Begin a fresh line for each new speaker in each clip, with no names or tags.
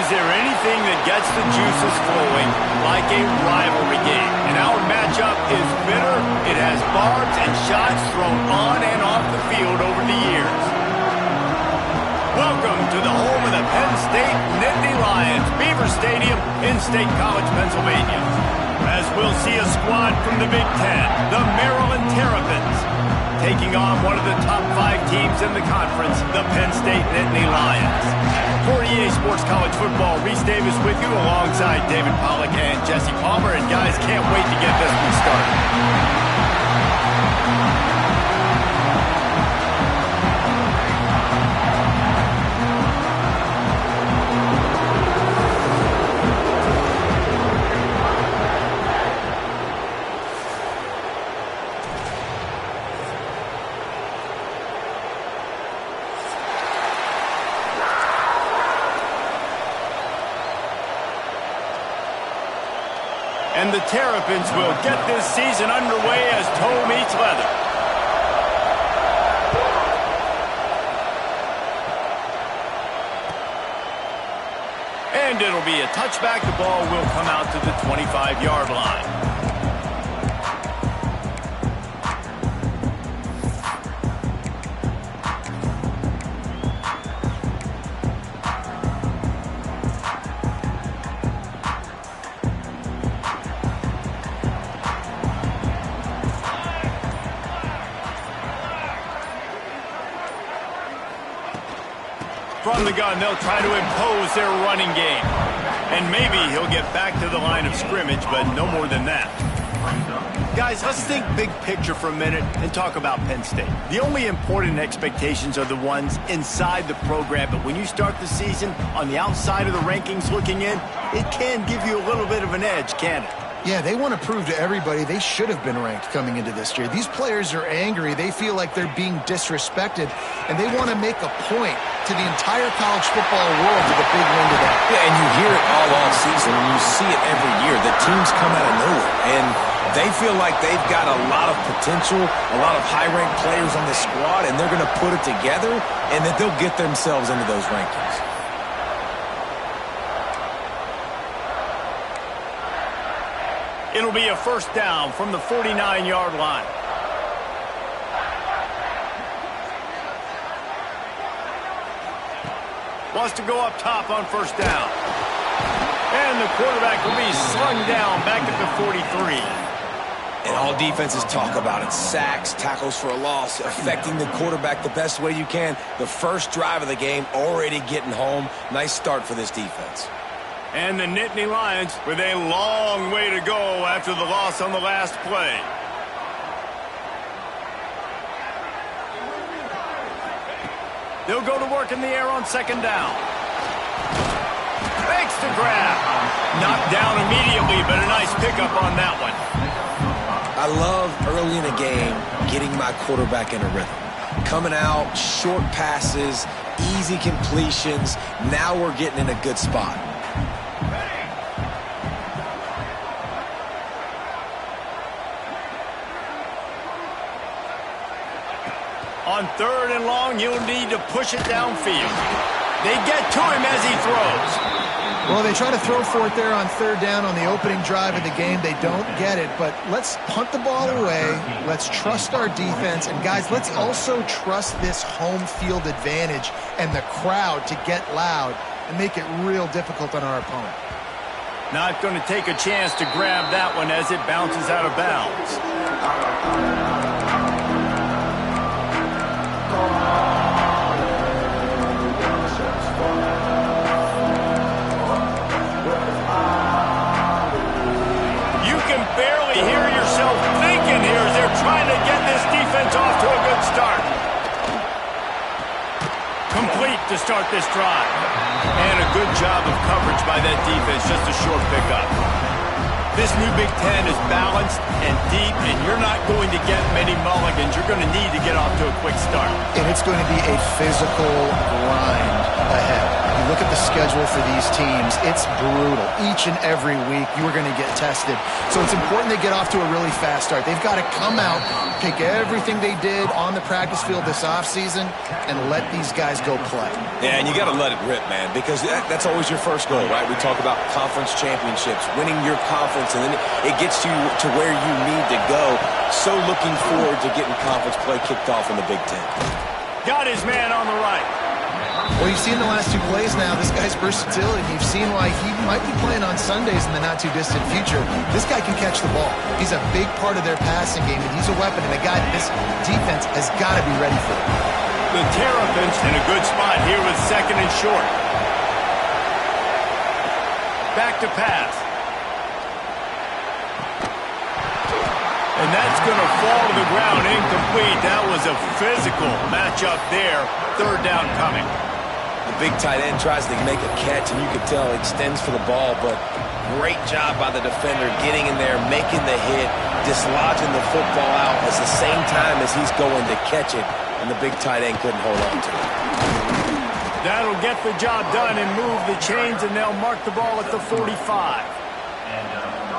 Is there anything that gets the juices flowing like a rivalry game? And our matchup is bitter. It has barbs and shots thrown on and off the field over the years. Welcome to the home of the Penn State Nittany Lions, Beaver Stadium in State College, Pennsylvania. As we'll see a squad from the Big Ten, the Maryland Terrapins, taking on one of the top 5 teams in the conference, the Penn State Nittany Lions. For EA Sports College Football, Reese Davis with you alongside David Pollack and Jesse Palmer. And guys, can't wait to get this one started. And the Terrapins will get this season underway as toe meets leather. And it'll be a touchback. The ball will come out to the 25-yard line. From the gun, they'll try to impose their running game. And maybe he'll get back to the line of scrimmage, but no more than that. Guys, let's think big picture for a minute and talk about Penn State. The only important expectations are the ones inside the program, but when you start the season on the outside of the rankings looking in, it can give you a little bit of an edge, can it?
Yeah, they want to prove to everybody they should have been ranked coming into this year. These players are angry. They feel like they're being disrespected, and they want to make a point to the entire college football world with a big win today.
Yeah, and you hear it all off season, and you see it every year. The teams come out of nowhere, and they feel like they've got a lot of potential, a lot of high-ranked players on this squad, and they're going to put it together, and that they'll get themselves into those rankings.
It'll be a first down from the 49-yard line. Wants to go up top on first down. And the quarterback will be slung down back at the 43.
And all defenses talk about it. Sacks, tackles for a loss, affecting the quarterback the best way you can. The first drive of the game already getting home. Nice start for this defense.
And the Nittany Lions with a long way to go after the loss on the last play. They'll go to work in the air on second down. Makes the grab. Knocked down immediately, but a nice pickup on that one.
I love early in a game getting my quarterback in a rhythm. Coming out, short passes, easy completions. Now we're getting in a good spot.
On third and long, you'll need to push it downfield. They get to him as he throws.
Well, they try to throw for it there on third down on the opening drive of the game. They don't get it, but let's punt the ball away. Let's trust our defense. And, guys, let's also trust this home field advantage and the crowd to get loud and make it real difficult on our opponent.
Not going to take a chance to grab that one as it bounces out of bounds. Barely hear yourself thinking here as they're trying to get this defense off to a good start. Complete to start this drive. And a good job of coverage by that defense, just a short pickup. This new Big Ten is balanced and deep, and you're not going to get many mulligans. You're going to need to get off to a quick start.
And it's going to be a physical grind ahead. you look at the schedule for these teams, it's brutal. Each and every week, you are going to get tested. So it's important they get off to a really fast start. They've got to come out, take everything they did on the practice field this offseason, and let these guys go play.
Yeah, and you got to let it rip, man, because that's always your first goal, right? We talk about conference championships, winning your conference, and then it gets you to where you need to go. So looking forward to getting conference play kicked off in the Big Ten.
Got his man on the right.
Well, you've seen the last two plays now. This guy's versatility. You've seen why he might be playing on Sundays in the not-too-distant future. This guy can catch the ball. He's a big part of their passing game, and he's a weapon, and a guy that this defense has got to be ready for.
The Terrapins in a good spot here with second and short. Back to pass. And that's going to fall to the ground incomplete. That was a physical matchup there. Third down coming.
The big tight end tries to make a catch, and you can tell he extends for the ball, but great job by the defender getting in there, making the hit, dislodging the football out at the same time as he's going to catch it, and the big tight end couldn't hold on to it.
That'll get the job done and move the chains, and they'll mark the ball at the 45.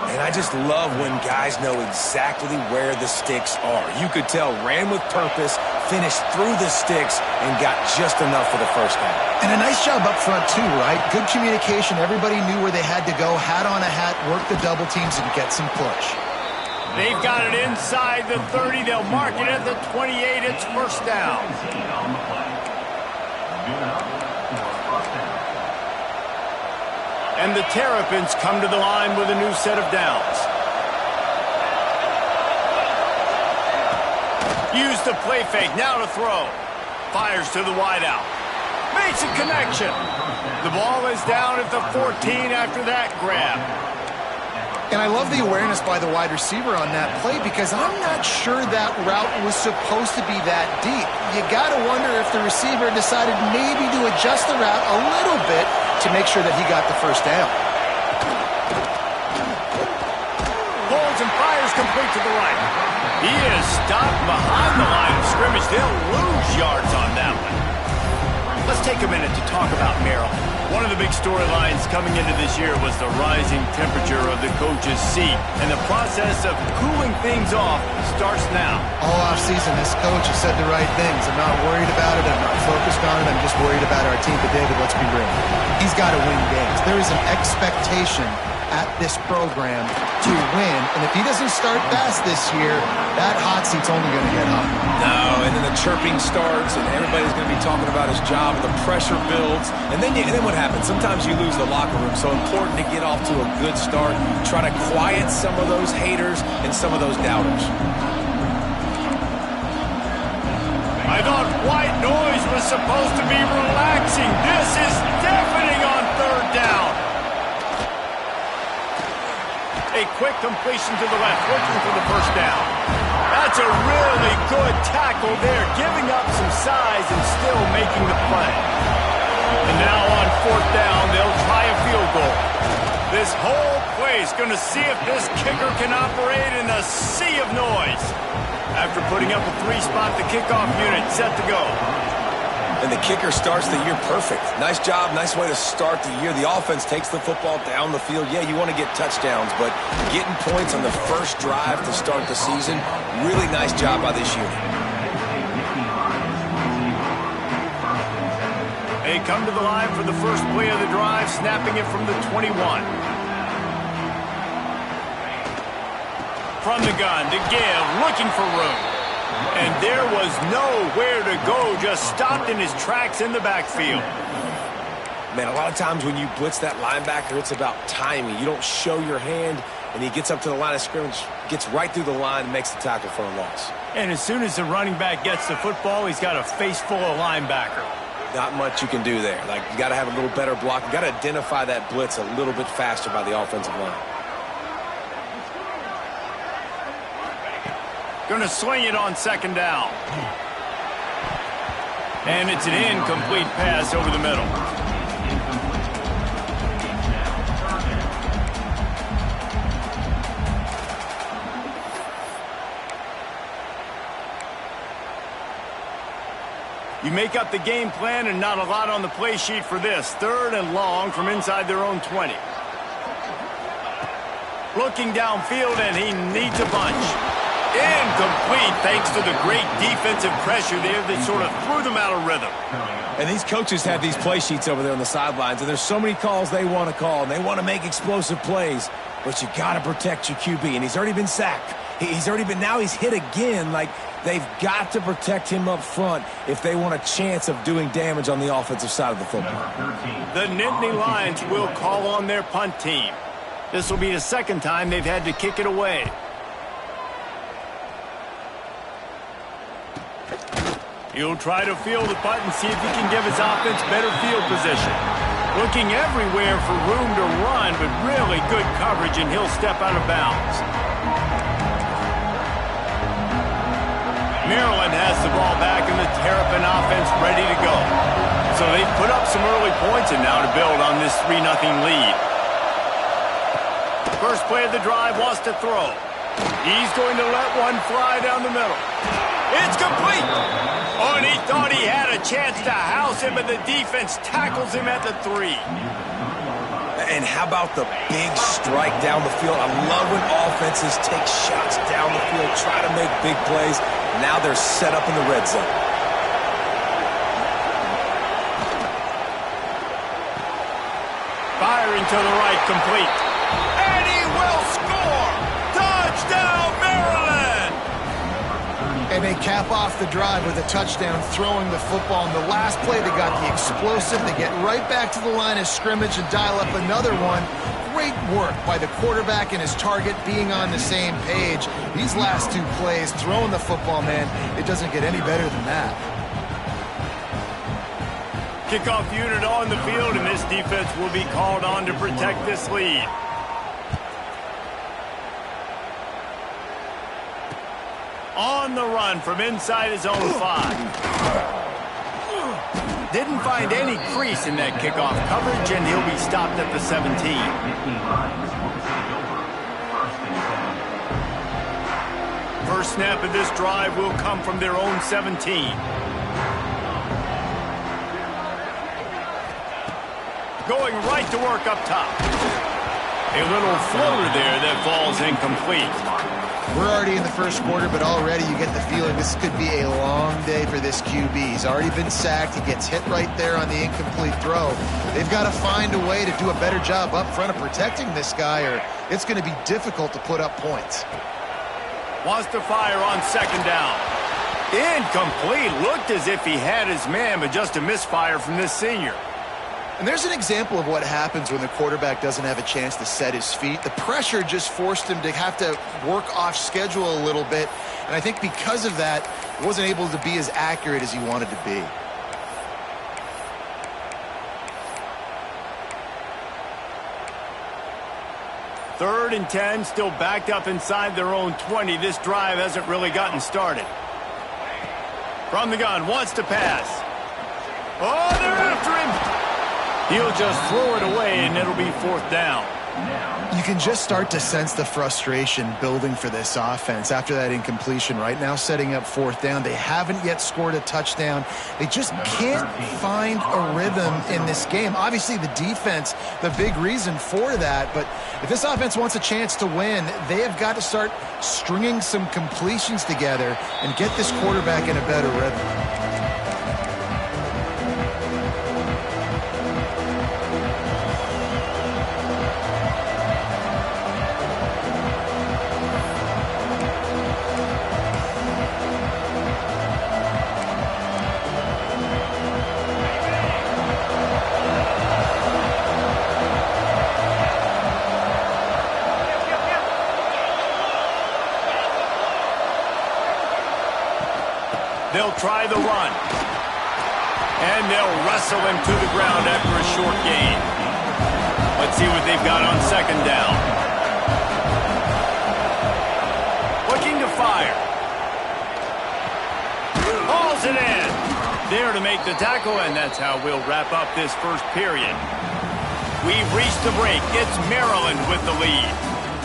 And I just love when guys know exactly where the sticks are. You could tell ran with purpose, finished through the sticks, and got just enough for the first down.
And a nice job up front, too, right? Good communication. Everybody knew where they had to go, hat on a hat, work the double teams, and get some push.
They've got it inside the 30. They'll mark it at the 28. It's first down. And the Terrapins come to the line with a new set of downs. Use the play fake, now to throw. Fires to the wideout. Makes a connection. The ball is down at the 14 after that grab.
And I love the awareness by the wide receiver on that play because I'm not sure that route was supposed to be that deep. You got to wonder if the receiver decided maybe to adjust the route a little bit to make sure that he got the first down.
Holds and fires complete to the right. He is stopped behind the line of scrimmage. They'll lose yards on that one. Let's take a minute to talk about Maryland. One of the big storylines coming into this year was the rising temperature of the coach's seat, and the process of cooling things off starts now.
All offseason, this coach has said the right things. I'm not worried about it. I'm not focused on it. I'm just worried about our team. But, David, let's be real. He's got to win games. There is an expectation at this program to win, and if he doesn't start fast this year, that hot seat's only going to get hot.
No, and then the chirping starts, and everybody's going to be talking about his job, and the pressure builds, and then what happens? Sometimes you lose the locker room, so important to get off to a good start, try to quiet some of those haters and some of those doubters.
I thought white noise was supposed to be relaxing. This is deafening on third down. A quick completion to the left, looking for the first down. That's a really good tackle there, giving up some size and still making the play. And now on fourth down, they'll try a field goal. This whole play is going to see if this kicker can operate in a sea of noise. After putting up a three-spot, the kickoff unit set to go.
And the kicker starts the year perfect. Nice job, nice way to start the year. The offense takes the football down the field. Yeah, you want to get touchdowns, but getting points on the first drive to start the season, really nice job by this unit.
They come to the line for the first play of the drive, snapping it from the 21. From the gun to give, looking for room. And there was nowhere to go, just stopped in his tracks in the backfield.
Man, a lot of times when you blitz that linebacker, it's about timing. You don't show your hand, and he gets up to the line of scrimmage, gets right through the line, and makes the tackle for a loss.
And as soon as the running back gets the football, he's got a face full of linebacker.
Not much you can do there. Like, you got to have a little better block. You got to identify that blitz a little bit faster by the offensive line.
Going to swing it on second down. And it's an incomplete pass over the middle. You make up the game plan and not a lot on the play sheet for this. 3rd and long from inside their own 20. Looking downfield, and he needs a bunch. Incomplete thanks to the great defensive pressure there that sort of threw them out of rhythm.
And these coaches have these play sheets over there on the sidelines, and there's so many calls they want to call, and they want to make explosive plays. But you got to protect your QB, and he's already been sacked. Now he's hit again. Like, they've got to protect him up front if they want a chance of doing damage on the offensive side of the football.
The Nittany Lions will call on their punt team. This will be the 2nd time they've had to kick it away. He'll try to field the punt and see if he can give his offense better field position. Looking everywhere for room to run, but really good coverage, and he'll step out of bounds. Maryland has the ball back, and the Terrapin offense ready to go. So they've put up some early points, and now to build on this 3-0 lead. First play of the drive, wants to throw. He's going to let one fly down the middle. It's complete! Oh, and he thought he had a chance to house him, but the defense tackles him at the 3.
And how about the big strike down the field? I love when offenses take shots down the field, try to make big plays. Now they're set up in the red zone.
Firing to the right, complete. And he will score! Touchdown, Maryland!
And they cap off the drive with a touchdown, throwing the football. In the last play, they got the explosive. They get right back to the line of scrimmage and dial up another one. Great work by the quarterback and his target being on the same page. These last 2 plays, throwing the football, man, it doesn't get any better than that.
Kickoff unit on the field, and this defense will be called on to protect this lead. On the run from inside his own 5. Didn't find any crease in that kickoff coverage, and he'll be stopped at the 17. First snap of this drive will come from their own 17. Going right to work up top. A little floater there that falls incomplete.
We're already in the first quarter, but already you get the feeling this could be a long day for this QB. He's already been sacked. He gets hit right there on the incomplete throw. They've got to find a way to do a better job up front of protecting this guy, or it's going to be difficult to put up points.
Wants to fire on 2nd down. Incomplete. Looked as if he had his man, but just a misfire from this senior.
And there's an example of what happens when the quarterback doesn't have a chance to set his feet. The pressure just forced him to have to work off schedule a little bit. And I think because of that, he wasn't able to be as accurate as he wanted to be.
Third and 10, still backed up inside their own 20. This drive hasn't really gotten started. From the gun, wants to pass. Oh, they're after him. He'll just throw it away, and it'll be 4th down.
You can just start to sense the frustration building for this offense after that incompletion. Right now, setting up 4th down. They haven't yet scored a touchdown. They just can't find a rhythm in this game. Obviously, the defense, the big reason for that. But if this offense wants a chance to win, they have got to start stringing some completions together and get this quarterback in a better rhythm.
They'll try the run. And they'll wrestle him to the ground after a short gain. Let's see what they've got on 2nd down. Looking to fire. Hauls it in. There to make the tackle, and that's how we'll wrap up this first period. We've reached the break. It's Maryland with the lead.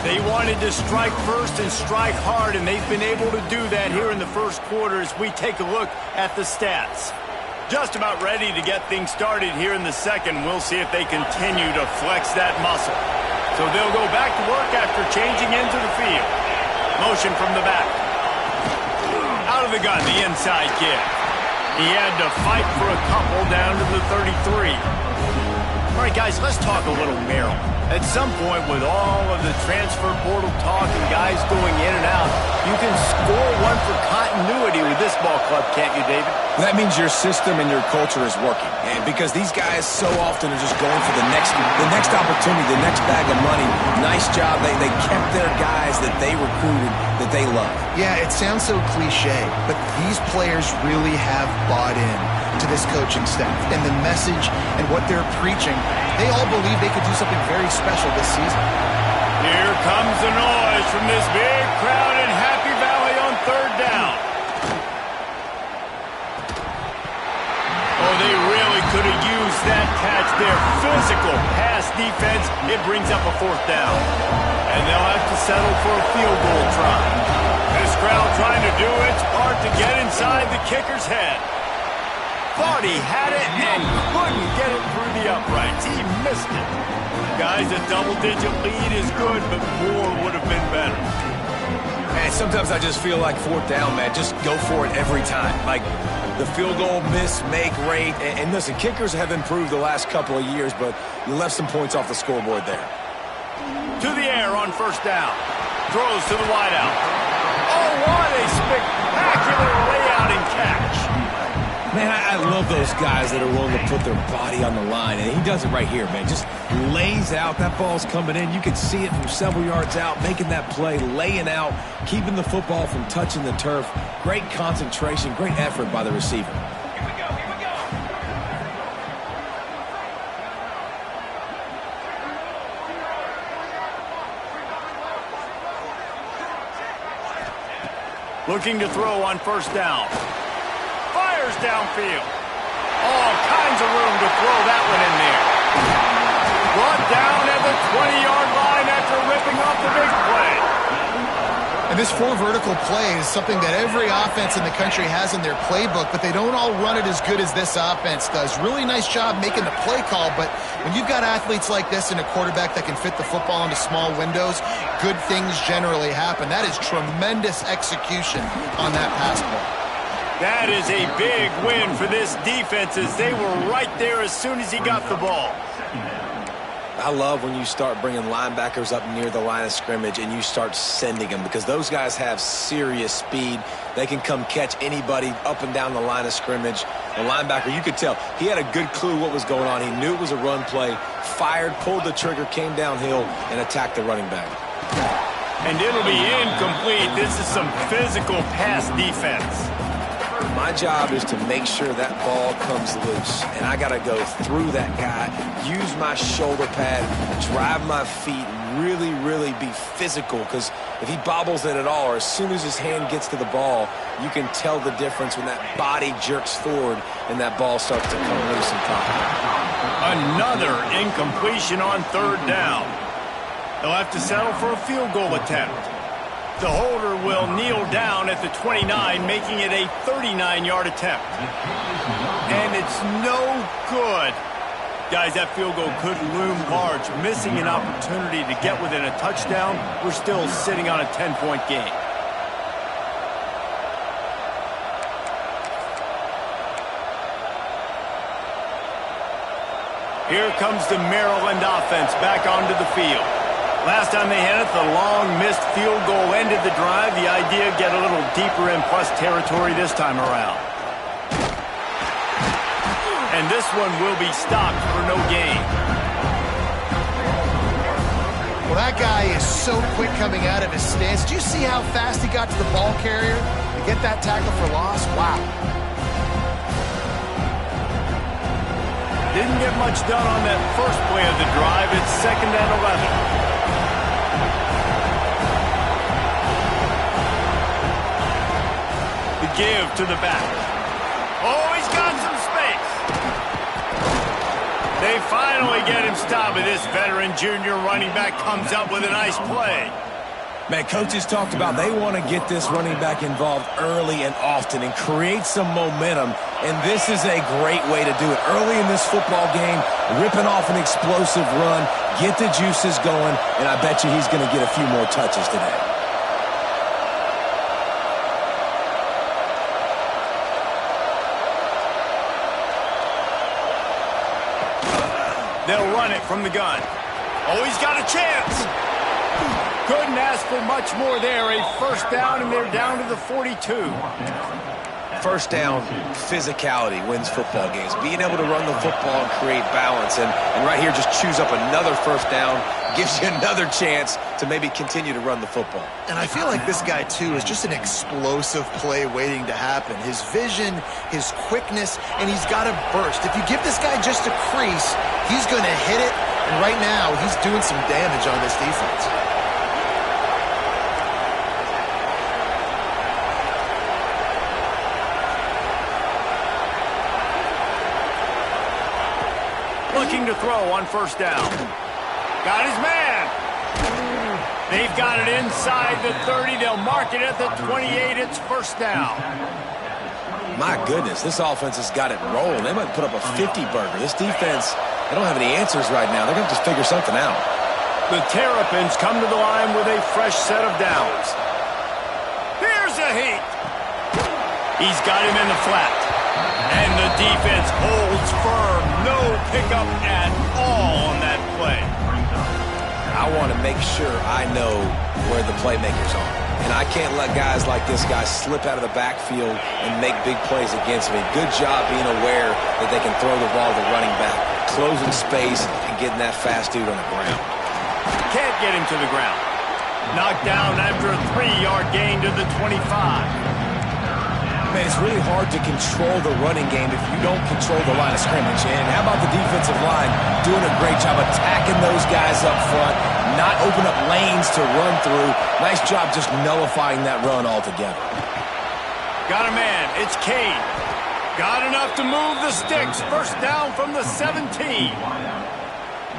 They wanted to strike first and strike hard, and they've been able to do that here in the first quarter as we take a look at the stats. Just about ready to get things started here in the second. We'll see if they continue to flex that muscle. So they'll go back to work after changing into the field. Motion from the back. Out of the gun, the inside kick. He had to fight for a couple down to the 33. All right, guys, let's talk a little Merrill. At some point, with all of the transfer portal talk and guys going in and out, you can score one for continuity with this ball club, can't you, David?
That means your system and your culture is working. And because these guys so often are just going for the next opportunity, the next bag of money. Nice job. They kept their guys that they recruited, that they love.
Yeah, it sounds so cliche, but these players really have bought in to this coaching staff and the message and what they're preaching. They all believe they could do something very special this season.
Here comes the noise from this big crowd in Happy Valley on third down. Oh, they really could have used that catch there. Physical pass defense. It brings up a fourth down. And they'll have to settle for a field goal try. This crowd trying to do its part to get inside the kicker's head. Thought he had it and couldn't get it through the uprights. He missed it. Guys, a double-digit lead is good, but more would have been better.
And sometimes I just feel like fourth down, man. Just go for it every time. Like the field goal miss, make rate. And listen, kickers have improved the last couple of years, but you left some points off the scoreboard there.
To the air on first down. Throws to the wideout. Oh, what a spectacular layout and catch.
Man, I love those guys that are willing to put their body on the line, and he does it right here, man. Just lays out. That ball's coming in. You can see it from several yards out, making that play, laying out, keeping the football from touching the turf. Great concentration, great effort by the receiver.
Looking to throw on first down. Fires downfield. All kinds of room to throw that one in there. Brought down at the 20-yard line after ripping off the big play.
And this four vertical play is something that every offense in the country has in their playbook, but they don't all run it as good as this offense does. Really nice job making the play call, but when you've got athletes like this and a quarterback that can fit the football into small windows, good things generally happen. That is tremendous execution on that pass play.
That is a big win for this defense as they were right there as soon as he got the ball.
I love when you start bringing linebackers up near the line of scrimmage and you start sending them because those guys have serious speed. They can come catch anybody up and down the line of scrimmage. The linebacker, you could tell, he had a good clue what was going on. He knew it was a run play, fired, pulled the trigger, came downhill, and attacked the running back.
And it'll be incomplete. This is some physical pass defense.
My job is to make sure that ball comes loose, and I got to go through that guy, use my shoulder pad, drive my feet, really, really be physical, because if he bobbles it at all, or as soon as his hand gets to the ball, you can tell the difference when that body jerks forward and that ball starts to come loose and pop.
Another incompletion on third down. They'll have to settle for a field goal attempt. The holder will kneel down at the 29, making it a 39-yard attempt. And it's no good. Guys, that field goal could loom large. Missing an opportunity to get within a touchdown, we're still sitting on a 10-point game. Here comes the Maryland offense back onto the field. Last time they had it, the long missed field goal ended the drive. The idea, get a little deeper in plus territory this time around. And this one will be stopped for no gain.
Well, that guy is so quick coming out of his stance. Do you see how fast he got to the ball carrier to get that tackle for loss? Wow.
Didn't get much done on that first play of the drive. It's 2nd and 11. Give to the back. Oh, he's got some space. They finally get him stopped, and this veteran junior running back comes up with a nice play.
Man, coaches talked about they want to get this running back involved early and often and create some momentum, and this is a great way to do it. Early in this football game, ripping off an explosive run, get the juices going, and I bet you he's going to get a few more touches today.
They'll run it from the gun. Oh, he's got a chance. Couldn't ask for much more there. A first down, and they're down to the 42.
First down, physicality wins football games. Being able to run the football and create balance. And right here, just choose up another first down, gives you another chance to maybe continue to run the football.
And I feel like this guy, too, is just an explosive play waiting to happen. His vision, his quickness, and he's got a burst. If you give this guy just a crease, he's going to hit it. And right now, he's doing some damage on this defense.
Looking to throw on first down. Got his man. They've got it inside the 30. They'll mark it at the 28. It's first down.
My goodness, this offense has got it rolling. They might put up a 50-burger. This defense, they don't have any answers right now. They're going to just figure something out.
The Terrapins come to the line with a fresh set of downs. Here's a heat. He's got him in the flat. And the defense holds firm. No pickup at all on that play.
I want to make sure I know where the playmakers are. And I can't let guys like this guy slip out of the backfield and make big plays against me. Good job being aware that they can throw the ball to the running back, closing space, and getting that fast dude on the ground.
Can't get him to the ground. Knocked down after a 3-yard gain to the 25.
Man, it's really hard to control the running game if you don't control the line of scrimmage. And how about the defensive line doing a great job attacking those guys up front, not open up lanes to run through. Nice job just nullifying that run altogether.
Got a man. It's Kane. Got enough to move the sticks. First down from the 17.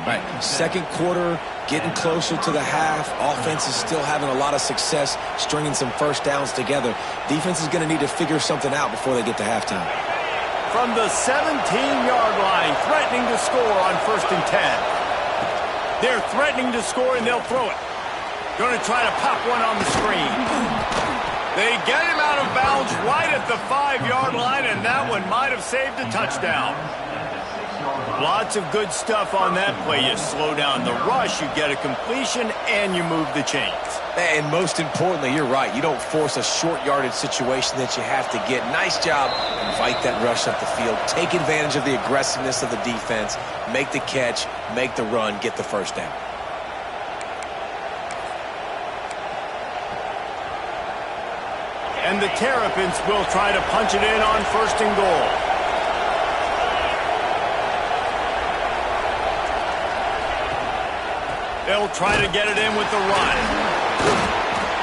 Right, second quarter, getting closer to the half. Offense is still having a lot of success stringing some first downs together. Defense is going to need to figure something out before they get to halftime.
From the 17-yard line, threatening to score on first and 10. They're threatening to score, and they'll throw it. Going to try to pop one on the screen. They get him out of bounds right at the 5-yard line, and that one might have saved a touchdown. Lots of good stuff on that play. You slow down the rush, you get a completion, and you move the chains.
And most importantly, you're right. You don't force a short yardage situation that you have to get. Nice job. Invite that rush up the field. Take advantage of the aggressiveness of the defense. Make the catch, make the run, get the first down.
And the Terrapins will try to punch it in on first and goal. They'll try to get it in with the run.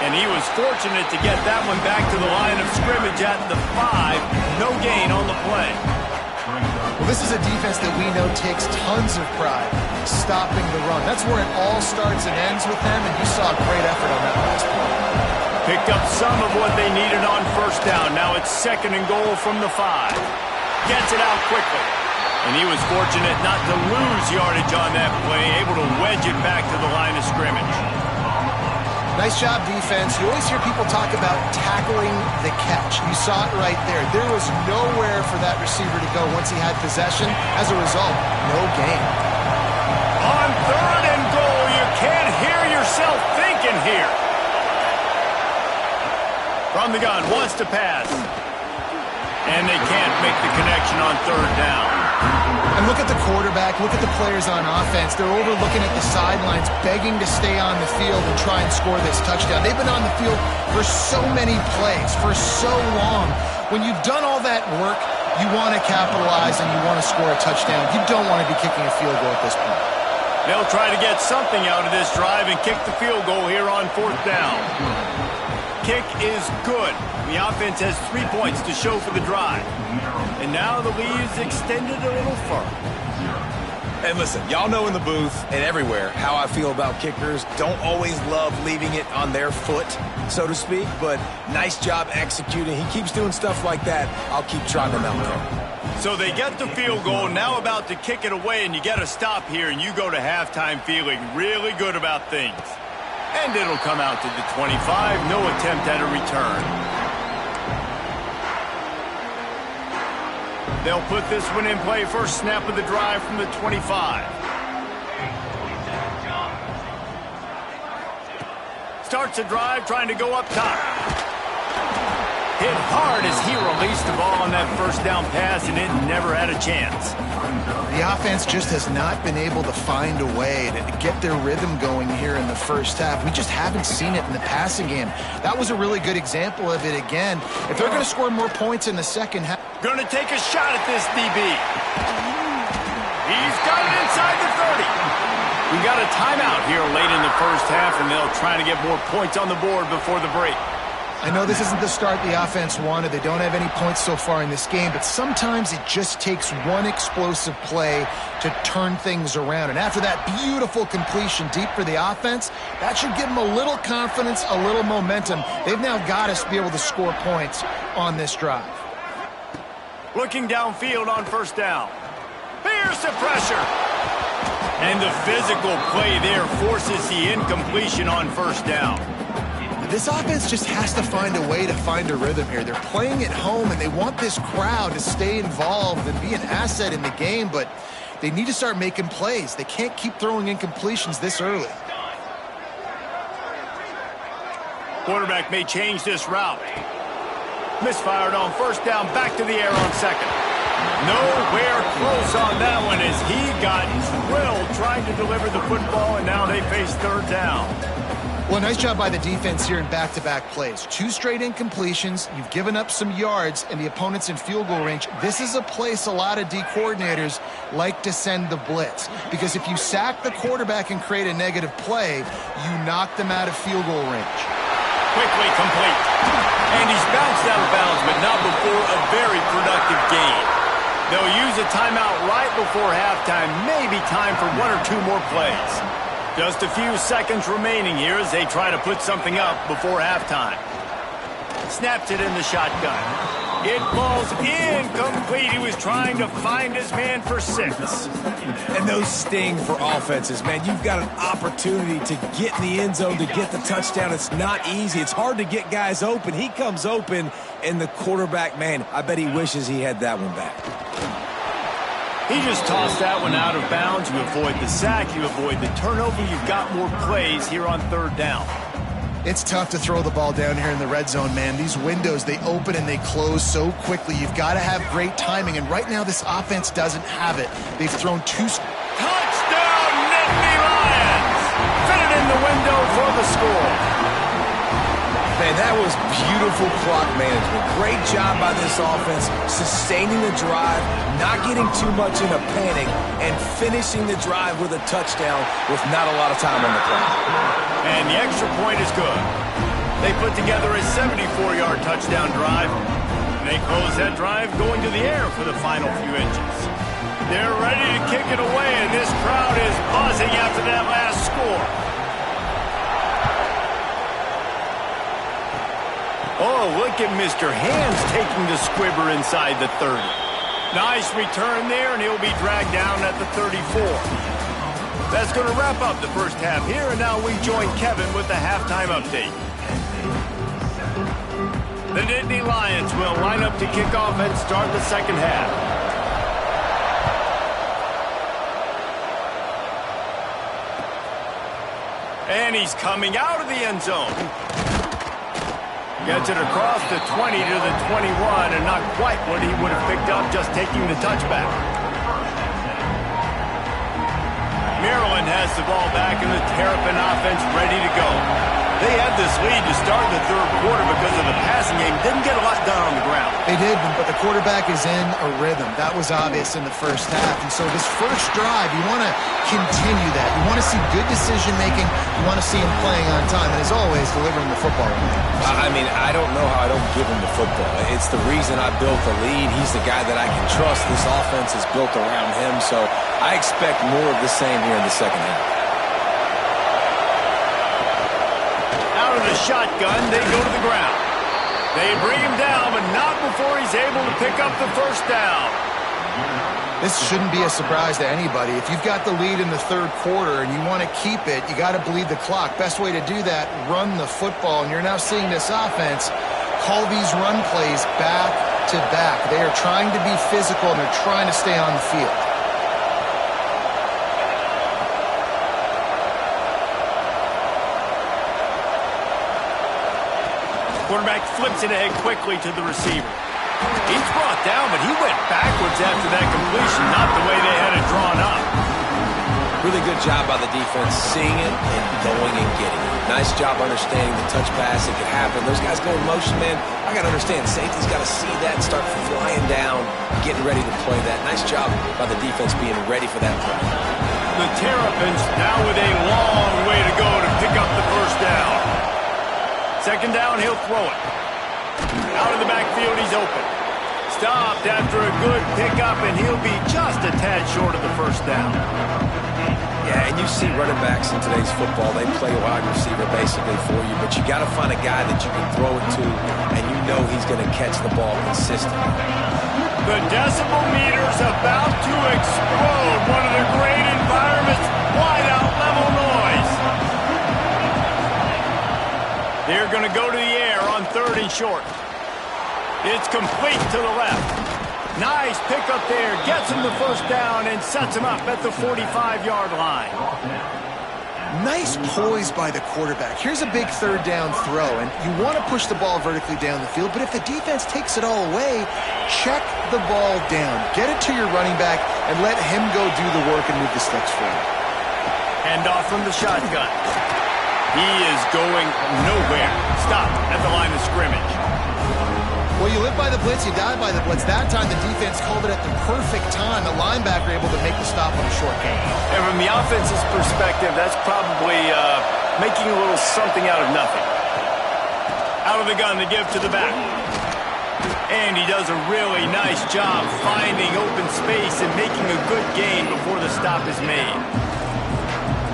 And he was fortunate to get that one back to the line of scrimmage at the 5. No gain on the play.
Well, this is a defense that we know takes tons of pride stopping the run. That's where it all starts and ends with them, and you saw a great effort on that last play.
Picked up some of what they needed on first down. Now it's second and goal from the 5. Gets it out quickly. And he was fortunate not to lose yardage on that play, able to wedge it back to the line of scrimmage.
Nice job, defense. You always hear people talk about tackling the catch. You saw it right there. There was nowhere for that receiver to go once he had possession. As a result, no gain.
On third and goal, you can't hear yourself thinking here. From the gun, wants to pass. And they can't make the connection on third down.
And look at the quarterback, look at the players on offense. They're overlooking at the sidelines, begging to stay on the field and try and score this touchdown. They've been on the field for so many plays, for so long. When you've done all that work, you want to capitalize and you want to score a touchdown. You don't want to be kicking a field goal at this point.
They'll try to get something out of this drive and kick the field goal here on fourth down. Kick is good. The offense has 3 points to show for the drive. And now the lead is extended a little further.
And listen, y'all know in the booth and everywhere how I feel about kickers. Don't always love leaving it on their foot, so to speak, but nice job executing. He keeps doing stuff like that. I'll keep trying them out there.
So they get the field goal, now about to kick it away, and you get a stop here, and you go to halftime feeling really good about things. And it'll come out to the 25, no attempt at a return. They'll put this one in play, first snap of the drive from the 25. Starts the drive, trying to go up top. Hit hard as he released the ball on that first down pass, and it never had a chance.
The offense just has not been able to find a way to get their rhythm going here in the first half. We just haven't seen it in the passing game. That was a really good example of it again. If they're going to score more points in the second half.
Going to take a shot at this DB. He's got it inside the 30. We got a timeout here late in the first half, and they'll try to get more points on the board before the break.
I know this isn't the start the offense wanted. They don't have any points so far in this game, but sometimes it just takes one explosive play to turn things around. And after that beautiful completion deep for the offense, that should give them a little confidence, a little momentum. They've now got us to be able to score points on this drive.
Looking downfield on first down. Here's the pressure. And the physical play there forces the incompletion on first down.
This offense just has to find a way to find a rhythm here. They're playing at home, and they want this crowd to stay involved and be an asset in the game, but they need to start making plays. They can't keep throwing incompletions this early.
Quarterback may change this route. Misfired on first down, back to the air on second. Nowhere close on that one as he got drilled trying to deliver the football, and now they face third down.
Well, nice job by the defense here in back-to-back plays. 2 straight incompletions. You've given up some yards, and the opponent's in field goal range. This is a place a lot of D coordinators like to send the blitz, because if you sack the quarterback and create a negative play, you knock them out of field goal range.
Quickly complete. And he's bounced out of bounds, but not before a very productive gain. They'll use a timeout right before halftime, maybe time for 1 or 2 more plays. Just a few seconds remaining here as they try to put something up before halftime. Snaps it in the shotgun. It falls incomplete. He was trying to find his man for 6.
And those sting for offenses, man. You've got an opportunity to get in the end zone, to get the touchdown. It's not easy. It's hard to get guys open. He comes open, and the quarterback, man, I bet he wishes he had that one back.
He just tossed that one out of bounds. You avoid the sack, you avoid the turnover. You've got more plays here on third down.
It's tough to throw the ball down here in the red zone, man. These windows, they open and they close so quickly. You've got to have great timing, and right now this offense doesn't have it. They've thrown 2...
Touchdown, Nittany Lions! Fit it in the window for the score.
Man, that was beautiful clock management. Great job by this offense, sustaining the drive, not getting too much in a panic, and finishing the drive with a touchdown with not a lot of time on the clock.
And the extra point is good. They put together a 74-yard touchdown drive. And they close that drive going to the air for the final few inches. They're ready to kick it away, and this crowd is buzzing after that last score. Oh, look at Mr. Hands taking the squibber inside the 30. Nice return there, and he'll be dragged down at the 34. That's going to wrap up the first half here, and now we join Kevin with the halftime update. The Nittany Lions will line up to kick off and start the second half. And he's coming out of the end zone. Gets it across the 20 to the 21, and not quite what he would have picked up just taking the touchback. Maryland has the ball back, and the Terrapin offense ready to go. They had this lead to start the third quarter because of the passing game. Didn't get a lot done on the ground.
They did, but the quarterback is in a rhythm. That was obvious in the first half. And so this first drive, you want to continue that. You want to see good decision-making. You want to see him playing on time. And as always, delivering the football.
I mean, I don't know how I don't give him the football. It's the reason I built the lead. He's the guy that I can trust. This offense is built around him. So I expect more of the same here in the second half.
The shotgun, they go to the ground. They bring him down, but not before he's able to pick up the first down.
This shouldn't be a surprise to anybody. If you've got the lead in the third quarter and you want to keep it, you got to bleed the clock. Best way to do that, run the football. And you're now seeing this offense call these run plays back to back. They are trying to be physical, and they're trying to stay on the field.
Quarterback flips it ahead quickly to the receiver. He's brought down, but he went backwards after that completion, not the way they had it drawn up.
Really good job by the defense seeing it and going and getting it. Nice job understanding the touch pass. It could happen. Those guys go in motion, man. I got to understand. Safety's got to see that and start flying down, getting ready to play that. Nice job by the defense being ready for that play.
The Terrapins now with a long way to go to pick up the first down. Second down, he'll throw it. Out of the backfield, he's open. Stopped after a good pickup, and he'll be just a tad short of the first down.
Yeah, and you see running backs in today's football, they play wide receiver basically for you, but you got to find a guy that you can throw it to, and you know he's going to catch the ball consistently.
The decibel meter's about to explode. One of the great environments, wide out level noise. They're going to go to the air on third and short. It's complete to the left. Nice pickup there. Gets him the first down and sets him up at the 45-yard line.
Nice poise by the quarterback. Here's a big third down throw, and you want to push the ball vertically down the field, but if the defense takes it all away, check the ball down. Get it to your running back and let him go do the work and move the sticks forward.
Hand off from the shotgun. He is going nowhere. Stop at the line of scrimmage.
Well, you live by the blitz, you die by the blitz. That time, the defense called it at the perfect time. The linebacker able to make the stop on a short gain.
And from the offense's perspective, that's probably making a little something out of nothing. Out of the gun to give to the back. And he does a really nice job finding open space and making a good gain before the stop is made.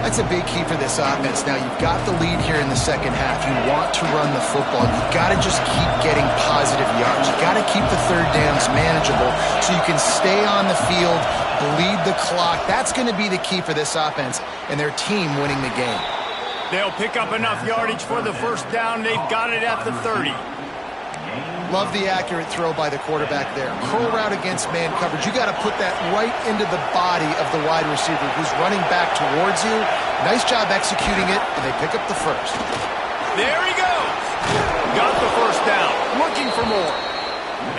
That's a big key for this offense. Now, you've got the lead here in the second half. You want to run the football. You've got to just keep getting positive yards. You've got to keep the third downs manageable so you can stay on the field, bleed the clock. That's going to be the key for this offense and their team winning the game.
They'll pick up enough yardage for the first down. They've got it at the 30.
Love the accurate throw by the quarterback there. Curl route against man coverage. You got to put that right into the body of the wide receiver who's running back towards you. Nice job executing it, and they pick up the first.
There he goes. Got the first down. Looking for more.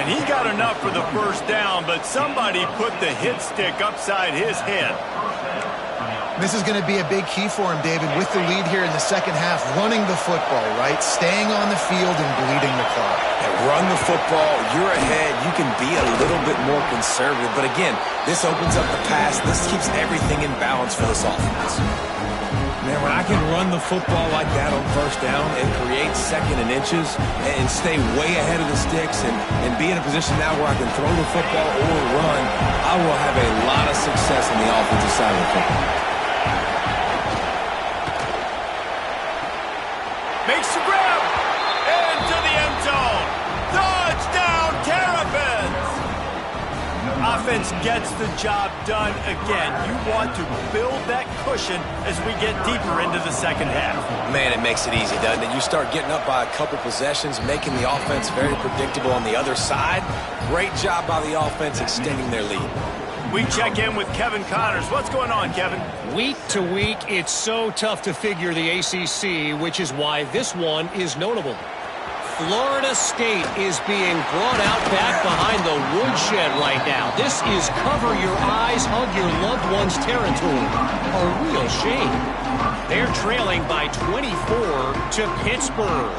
And he got enough for the first down, but somebody put the hit stick upside his head.
This is going to be a big key for him, David, with the lead here in the second half, running the football, right? Staying on the field and bleeding the clock.
And run the football, you're ahead, you can be a little bit more conservative. But again, this opens up the pass. This keeps everything in balance for this offense. Man, when I can run the football like that on first down and create second and inches and stay way ahead of the sticks and be in a position now where I can throw the football or run, I will have a lot of success on the offensive side of the football.
Makes the grab into the end zone. Touchdown, Terrapins! Offense gets the job done again. You want to build that cushion as we get deeper into the second half.
Man, it makes it easy, doesn't it? You start getting up by a couple possessions, making the offense very predictable on the other side. Great job by the offense extending their lead.
We check in with Kevin Connors. What's going on, Kevin?
Week to week, it's so tough to figure the ACC, which is why this one is notable. Florida State is being brought out back behind the woodshed right now. This is cover your eyes, hug your loved ones territory. A real shame. They're trailing by 24 to Pittsburgh.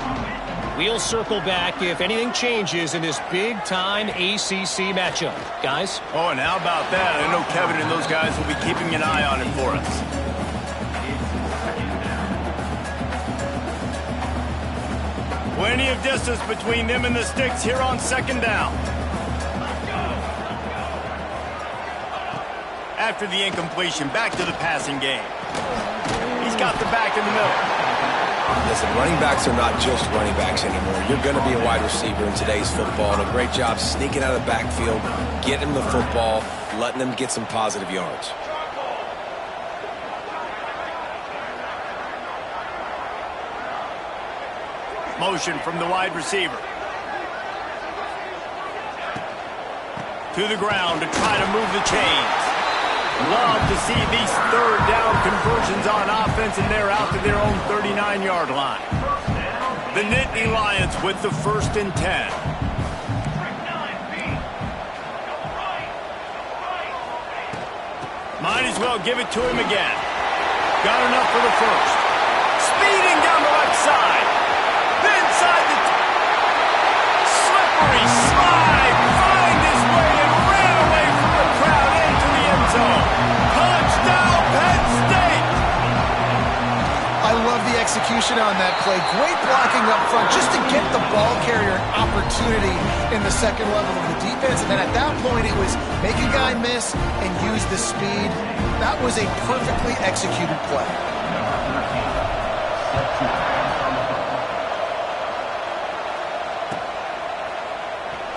We'll circle back if anything changes in this big-time ACC matchup. Guys?
Oh, and how about that? I know Kevin and those guys will be keeping an eye on it for us. Plenty of distance between them and the sticks here on second down. After the incompletion, back to the passing game. He's got the back in the middle.
Listen, running backs are not just running backs anymore. You're going to be a wide receiver in today's football, and a great job sneaking out of the backfield, getting the football, letting them get some positive yards.
Motion from the wide receiver. To the ground to try to move the chains. Love to see these third down conversions on offense, and they're out to their own 39-yard line. The Nittany Lions with the 1st and 10. Might as well give it to him again. Got enough for the first. Speeding down the left side. Inside the slippery slide. Find his way and ran away from the crowd into the end zone. Touchdown, Penn State!
I love the execution on that play. Great blocking up front just to get the ball carrier an opportunity in the second level of the defense. And then at that point, it was make a guy miss and use the speed. That was a perfectly executed play.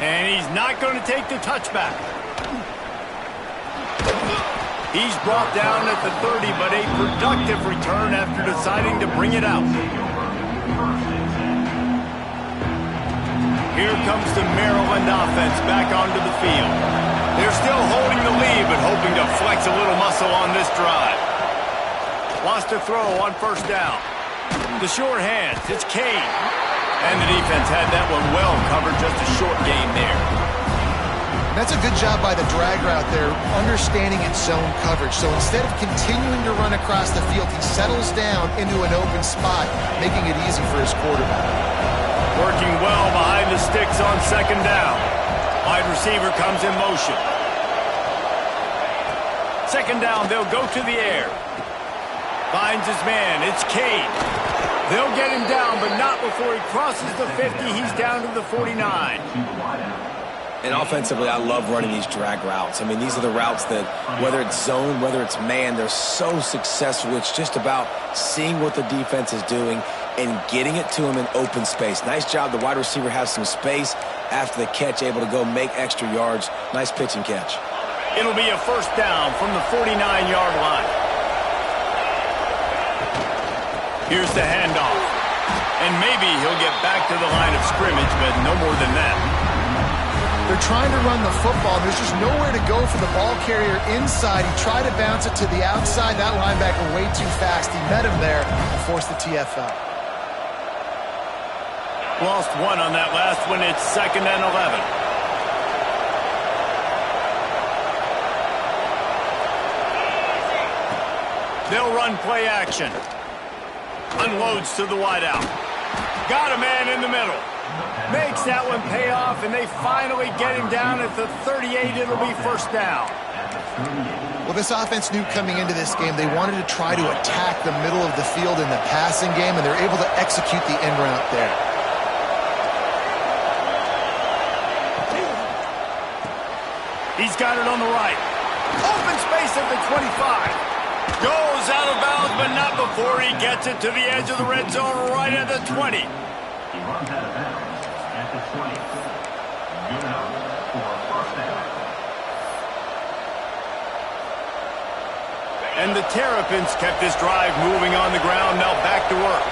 And he's not going to take the touchback. He's brought down at the 30, but a productive return after deciding to bring it out. Here comes the Maryland offense back onto the field. They're still holding the lead, but hoping to flex a little muscle on this drive. Lost a throw on 1st down. The short hands, it's Kane. And the defense had that one well covered, just a short gain there.
That's a good job by the drag route there, understanding its zone coverage. So instead of continuing to run across the field, he settles down into an open spot, making it easy for his quarterback.
Working well behind the sticks on 2nd down. Wide receiver comes in motion. 2nd down, they'll go to the air. Finds his man, it's Kane. They'll get him down, but not before he crosses the 50. He's down to the 49.
And offensively, I love running these drag routes. I mean, these are the routes that, whether it's zone, whether it's man, they're so successful. It's just about seeing what the defense is doing and getting it to him in open space. Nice job. The wide receiver has some space after the catch, able to go make extra yards. Nice pitch and catch.
It'll be a 1st down from the 49-yard line. Here's the handoff. And maybe he'll get back to the line of scrimmage, but no more than that.
They're trying to run the football. There's just nowhere to go for the ball carrier inside. He tried to bounce it to the outside. That linebacker way too fast. He met him there and forced the TFL.
Lost one on that last one. It's 2nd and 11. They'll run play action. Unloads to the wideout. Got a man in the middle. Makes that one pay off, and they finally get him down at the 38. It'll be 1st down.
Well, this offense knew coming into this game they wanted to try to attack the middle of the field in the passing game, and they're able to execute the end route there.
He's got it on the right. Open space at the 25. Goes out of bounds, but not before he gets it to the edge of the red zone right at the 20.
He runs out of bounds at the 20. Good enough for a 1st down.
And the Terrapins kept this drive moving on the ground. Now back to work.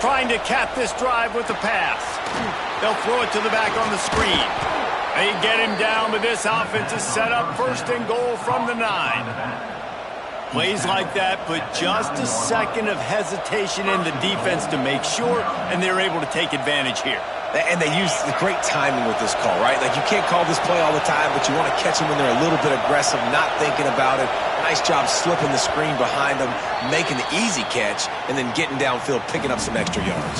Trying to cap this drive with the pass. They'll throw it to the back on the screen. They get him down, but this offense is set up 1st and goal from the 9. Plays like that put just a second of hesitation in the defense to make sure, and they're able to take advantage here.
And they use the great timing with this call, right? Like, you can't call this play all the time, but you want to catch them when they're a little bit aggressive, not thinking about it. Nice job slipping the screen behind them, making the easy catch, and then getting downfield, picking up some extra yards.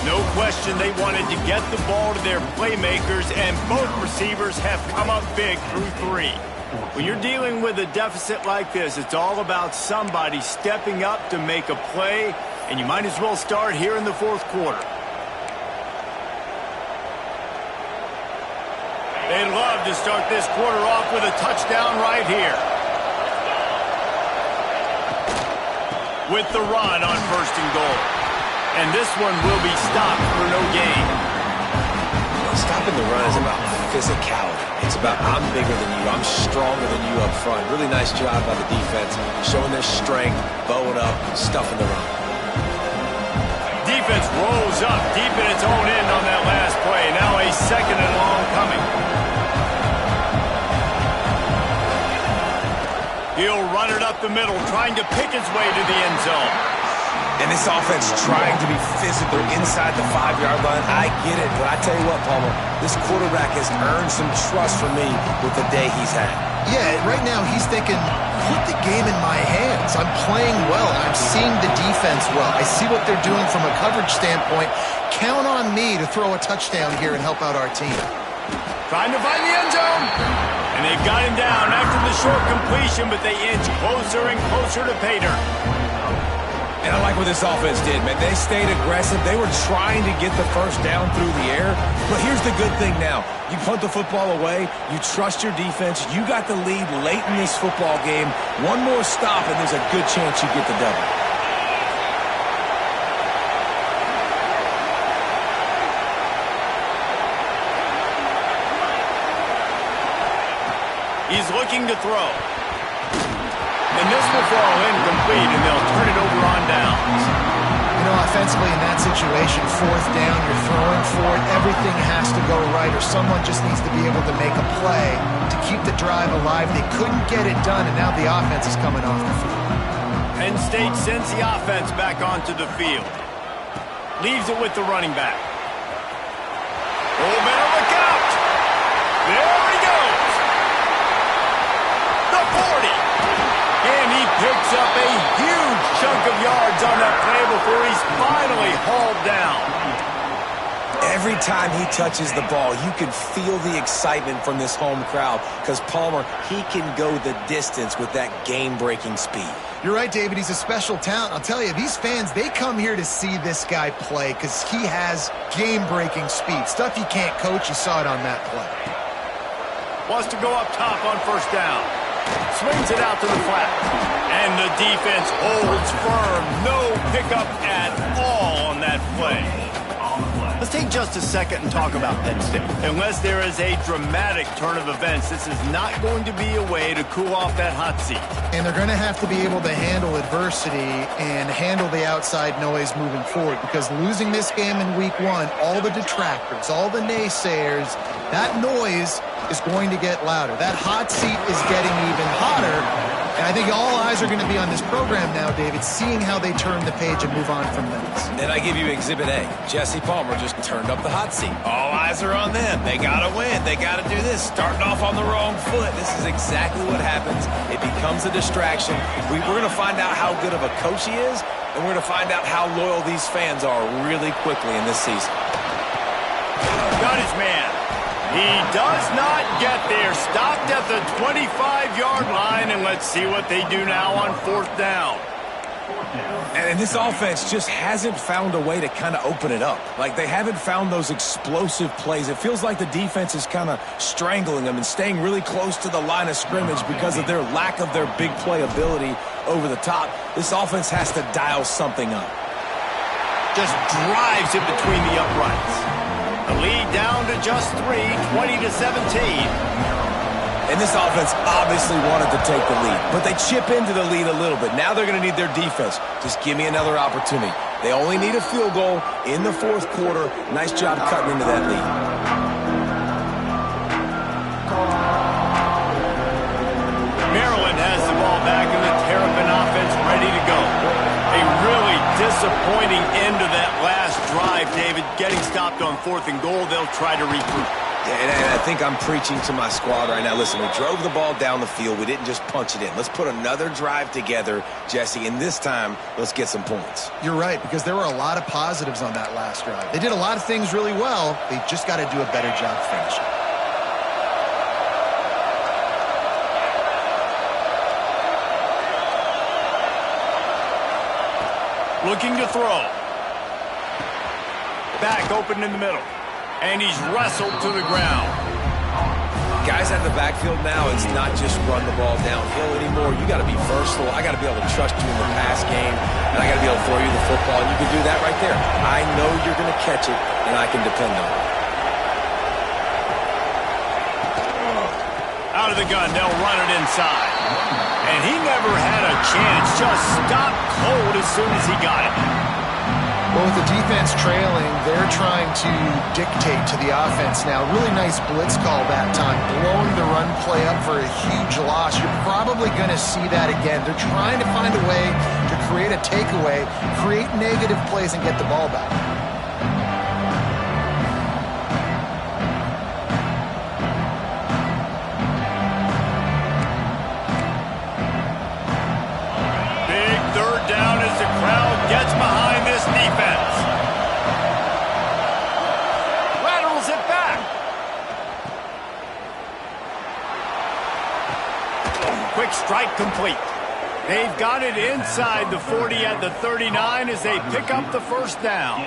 No question they wanted to get the ball to their playmakers, and both receivers have come up big through 3. When you're dealing with a deficit like this, it's all about somebody stepping up to make a play, and you might as well start here in the fourth quarter. They'd love to start this quarter off with a touchdown right here. With the run on 1st and goal. And this one will be stopped for no gain.
Stopping the run is about physicality. It's about, I'm bigger than you, I'm stronger than you up front. Really nice job by the defense, showing their strength, bowing up, stuffing the run.
Defense rolls up deep in its own end on that last play. Now a 2nd and long coming. He'll run it up the middle, trying to pick his way to the end zone.
And this offense trying to be physical inside the 5-yard line. I get it, but I tell you what, Palmer, this quarterback has earned some trust from me with the day he's had.
Yeah, right now he's thinking, put the game in my hands. I'm playing well. I'm seeing the defense well. I see what they're doing from a coverage standpoint. Count on me to throw a touchdown here and help out our team.
Trying to find the end zone. And they got him down after the short completion, but they inch closer and closer to pay dirt.
And I like what this offense did, man. They stayed aggressive. They were trying to get the first down through the air. But here's the good thing now. You punt the football away. You trust your defense. You got the lead late in this football game. One more stop, and there's a good chance you get the double.
He's looking to throw. And this will fall incomplete, and they'll turn it over on downs.
You know, offensively in that situation, 4th down, you're throwing for it. Everything has to go right, or someone just needs to be able to make a play to keep the drive alive. They couldn't get it done, and now the offense is coming off the field.
Penn State sends the offense back onto the field. Leaves it with the running back. Oh, better look out! There he goes! The 40! And he picks up a huge chunk of yards on that play before he's finally hauled down.
Every time he touches the ball, you can feel the excitement from this home crowd because Palmer, he can go the distance with that game-breaking speed.
You're right, David. He's a special talent. I'll tell you, these fans, they come here to see this guy play because he has game-breaking speed. Stuff you can't coach. You saw it on that play.
Wants to go up top on 1st down. Swings it out to the flat. And the defense holds firm. No pickup at all on that play. Let's take just a second and talk about Penn State. Unless there is a dramatic turn of events, this is not going to be a way to cool off that hot seat.
And they're going to have to be able to handle adversity and handle the outside noise moving forward, because losing this game in week 1, all the detractors, all the naysayers, that noise is going to get louder. That hot seat is getting even hotter. And I think all eyes are going to be on this program now, David, seeing how they turn the page and move on from this.
And I give you Exhibit A. Jesse Palmer just turned up the hot seat. All eyes are on them. They got to win. They got to do this. Starting off on the wrong foot. This is exactly what happens. It becomes a distraction. We're going to find out how good of a coach he is, and we're going to find out how loyal these fans are really quickly in this season.
Got his man. He does not get there. Stopped at the 25-yard line, and let's see what they do now on 4th down.
And this offense just hasn't found a way to kind of open it up. Like, they haven't found those explosive plays. It feels like the defense is kind of strangling them and staying really close to the line of scrimmage because of their lack of their big play ability over the top. This offense has to dial something up.
Just drives it between the uprights. The lead down to just 3, 20-17.
And this offense obviously wanted to take the lead, but they chip into the lead a little bit. Now they're going to need their defense. Just give me another opportunity. They only need a field goal in the 4th quarter. Nice job cutting into that lead.
Maryland has the ball back, and the Terrapin offense ready to go. A really disappointing end to that last drive, David. Getting stopped on 4th and goal, they'll try to regroup.
Yeah, and I think I'm preaching to my squad right now. Listen, we drove the ball down the field. We didn't just punch it in. Let's put another drive together, Jesse, and this time, let's get some points.
You're right, because there were a lot of positives on that last drive. They did a lot of things really well. They just got to do a better job finishing.
Looking to throw. Back open in the middle. And he's wrestled to the ground.
Guys out of the backfield now, it's not just run the ball downhill anymore. You got to be versatile. I got to be able to trust you in the pass game, and I got to be able to throw you the football, and you can do that right there. I know you're going to catch it, and I can depend on it.
Out of the gun, they'll run it inside. And he never had a chance, just stopped cold as soon as he got it.
Well, with the defense trailing, they're trying to dictate to the offense now. Really nice blitz call that time, blowing the run play up for a huge loss. You're probably going to see that again. They're trying to find a way to create a takeaway, create negative plays, and get the ball back.
Big 3rd down as the crowd gets behind this defense. Rattles it back. Quick strike complete. They've got it inside the 40 at the 39 as they pick up the 1st down.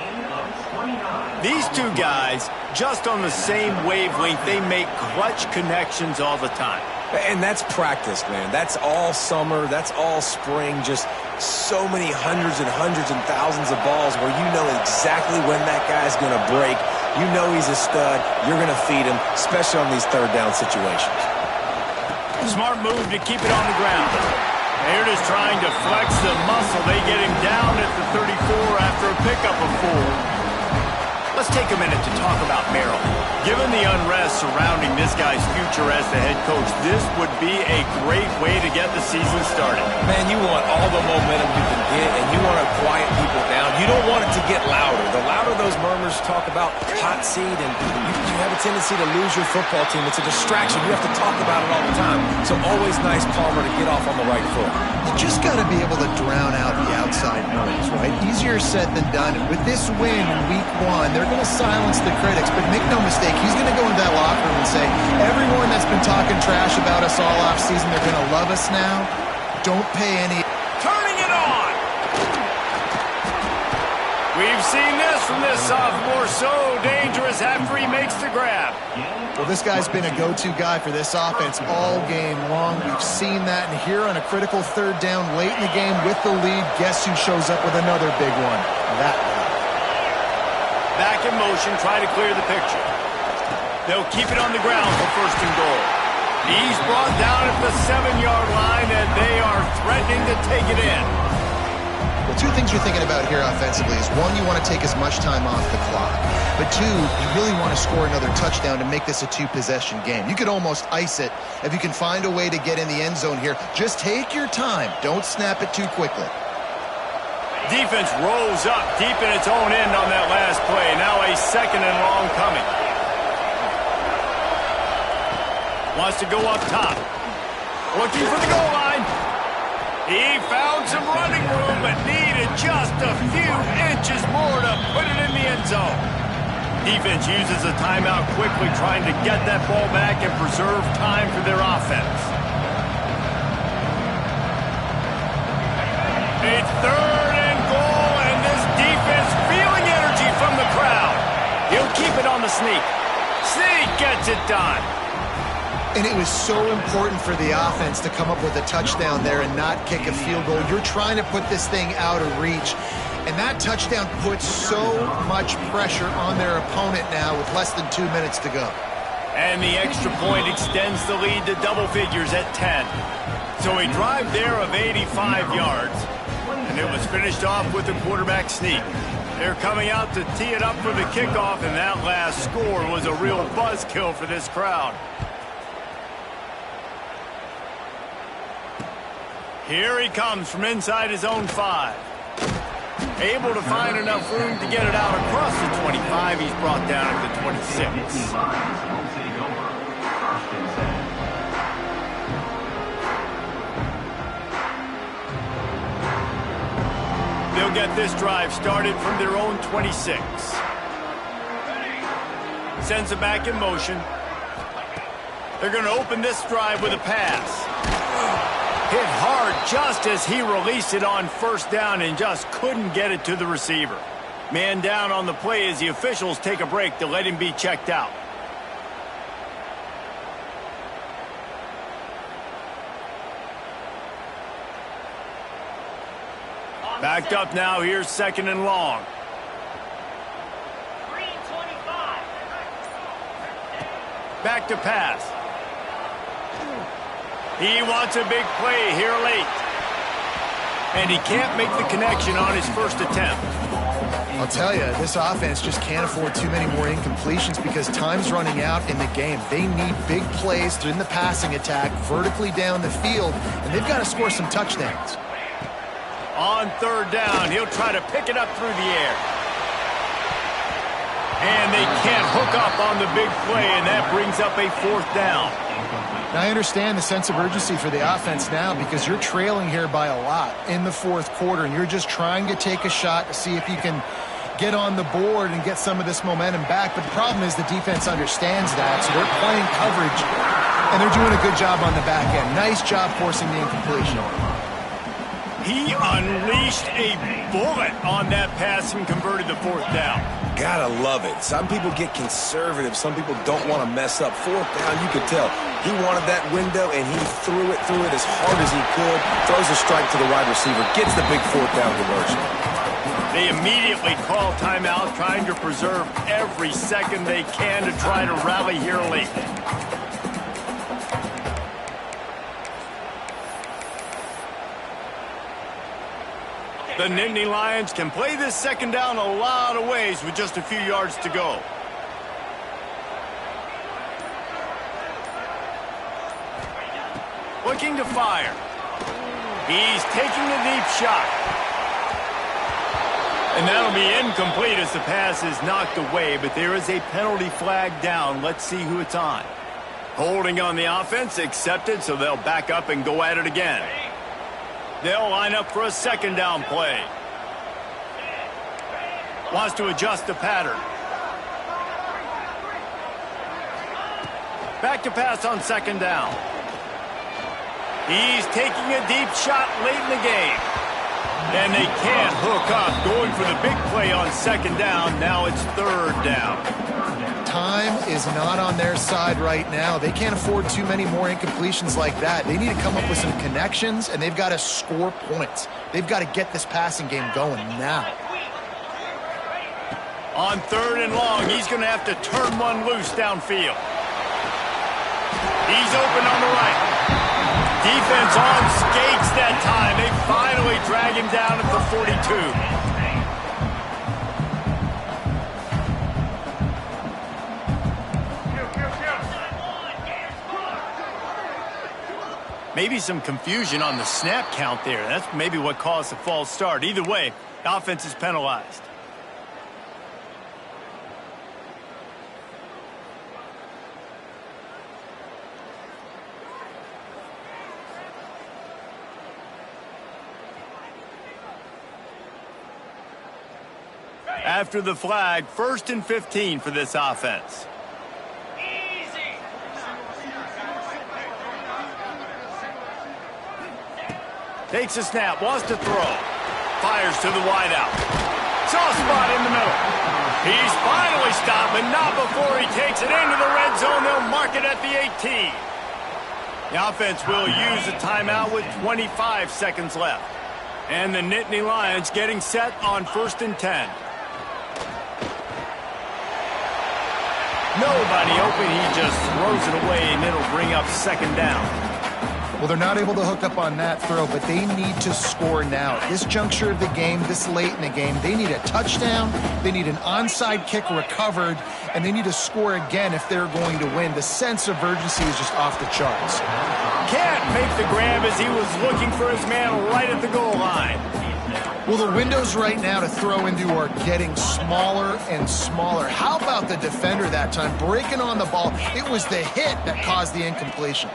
These two guys, just on the same wavelength, they make clutch connections all the time.
And that's practice, man. That's all summer. That's all spring. Just so many hundreds and thousands of balls where you know exactly when that guy's going to break. You know he's a stud. You're going to feed him, especially on these 3rd down situations.
Smart move to keep it on the ground. They're just trying to flex the muscle. They get him down at the 34 after a pickup of 4. Let's take a minute to talk about Merrill. Given the unrest surrounding this guy's future as the head coach, this would be a great way to get the season started.
Man, you want all the momentum you can get, and you want to quiet people down. You don't want it to get louder. The louder those murmurs talk about hot seat, and you have a tendency to lose your football team. It's a distraction. You have to talk about it all the time. So always nice, Palmer, to get off on the right foot.
You just got to be able to drown out the outside noise, right? Easier said than done. With this win in week 1, they're going to silence the critics, but make no mistake, he's going to go into that locker room and say, everyone that's been talking trash about us all off season, they're going to love us now. Don't pay any.
Turning it on. We've seen this from this sophomore, so dangerous after he makes the grab.
Well, this guy's been a go-to guy for this offense all game long. We've seen that, and here on a critical 3rd down late in the game with the lead, guess who shows up with another big one? That guy.
Back in motion, try to clear the picture. They'll keep it on the ground for 1st and goal. He's brought down at the 7-yard line, and they are threatening to take it in.
Well, 2 things you're thinking about here offensively is, 1, you want to take as much time off the clock. But 2, you really want to score another touchdown to make this a 2-possession game. You could almost ice it if you can find a way to get in the end zone here. Just take your time. Don't snap it too quickly.
Defense rolls up deep in its own end on that last play. Now a 2nd and long coming. Wants to go up top. Looking for the goal line. He found some running room, but needed just a few inches more to put it in the end zone. Defense uses a timeout quickly, trying to get that ball back and preserve time for their offense. It's 3rd and goal, and this defense feeling energy from the crowd. He'll keep it on the sneak. Sneak gets it done.
And it was so important for the offense to come up with a touchdown there and not kick a field goal. You're trying to put this thing out of reach. And that touchdown puts so much pressure on their opponent now with less than 2 minutes to go.
And the extra point extends the lead to double figures at 10. So a drive there of 85 yards. And it was finished off with a quarterback sneak. They're coming out to tee it up for the kickoff, and that last score was a real buzzkill for this crowd. Here he comes from inside his own 5. Able to find enough room to get it out across the 25. He's brought down at the 26. They'll get this drive started from their own 26. Sends it back in motion. They're going to open this drive with a pass. Hit hard just as he released it on first down and just couldn't get it to the receiver. Man down on the play as the officials take a break to let him be checked out. Backed up now. Here's second and long. Back to pass. He wants a big play here late. And he can't make the connection on his first attempt.
I'll tell you, this offense just can't afford too many more incompletions because time's running out in the game. They need big plays in the passing attack, vertically down the field, and they've got to score some touchdowns.
On third down, he'll try to pick it up through the air. And they can't hook up on the big play, and that brings up a fourth down.
Now, I understand the sense of urgency for the offense now because you're trailing here by a lot in the fourth quarter, and you're just trying to take a shot to see if you can get on the board and get some of this momentum back. But the problem is the defense understands that, so they're playing coverage, and they're doing a good job on the back end. Nice job forcing the incompletion.
He unleashed a bullet on that pass and converted the fourth down.
Gotta love it. Some people get conservative. Some people don't want to mess up. Fourth down, you could tell. He wanted that window, and he threw it as hard as he could. Throws a strike to the wide receiver. Gets the big fourth down conversion.
They immediately call timeout, trying to preserve every second they can to try to rally here late. The Nittany Lions can play this second down a lot of ways with just a few yards to go. Looking to fire. He's taking a deep shot. And that'll be incomplete as the pass is knocked away, but there is a penalty flag down. Let's see who it's on. Holding on the offense, accepted, so they'll back up and go at it again. They'll line up for a second down play. Wants to adjust the pattern. Back to pass on second down. He's taking a deep shot late in the game. And they can't hook up. Going for the big play on second down. Now it's third down.
Time is not on their side right now. They can't afford too many more incompletions like that. They need to come up with some connections, and they've got to score points. They've got to get this passing game going now.
On third and long, he's going to have to turn one loose downfield. He's open on the right. Defense on skates that time. They finally drag him down at the 42. Maybe some confusion on the snap count there. That's maybe what caused the false start. Either way, the offense is penalized. After the flag, 1st and 15 for this offense. Takes a snap, wants to throw. Fires to the wideout. Soft spot in the middle. He's finally stopped, but not before he takes it into the red zone. They'll mark it at the 18. The offense will use a timeout with 25 seconds left. And the Nittany Lions getting set on 1st and 10. Nobody open. He just throws it away, and it'll bring up second down.
Well, they're not able to hook up on that throw, but they need to score now. This juncture of the game, this late in the game, they need a touchdown, they need an onside kick recovered, and they need to score again if they're going to win. The sense of urgency is just off the charts.
Can't make the grab as he was looking for his man right at the goal line.
Well, the windows right now to throw into are getting smaller and smaller. How about the defender that time breaking on the ball? It was the hit that caused the incompletion.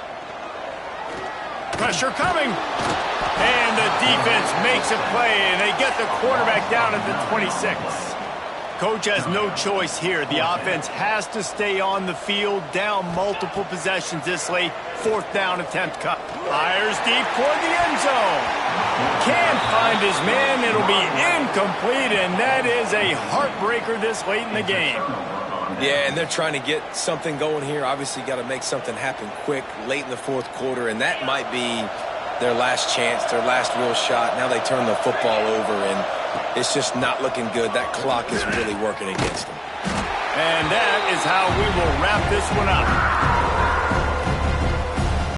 Pressure coming. And the defense makes a play, and they get the quarterback down at the 26. Coach has no choice here. The offense has to stay on the field, down multiple possessions this late. 4th down attempt cut. Fires deep toward the end zone. Can't find his man. It'll be incomplete, and that is a heartbreaker this late in the game.
Yeah, and they're trying to get something going here. Obviously got to make something happen quick late in the 4th quarter, and that might be their last chance, their last real shot. Now they turn the football over, and it's just not looking good. That clock is really working against them.
And that is how we will wrap this one up.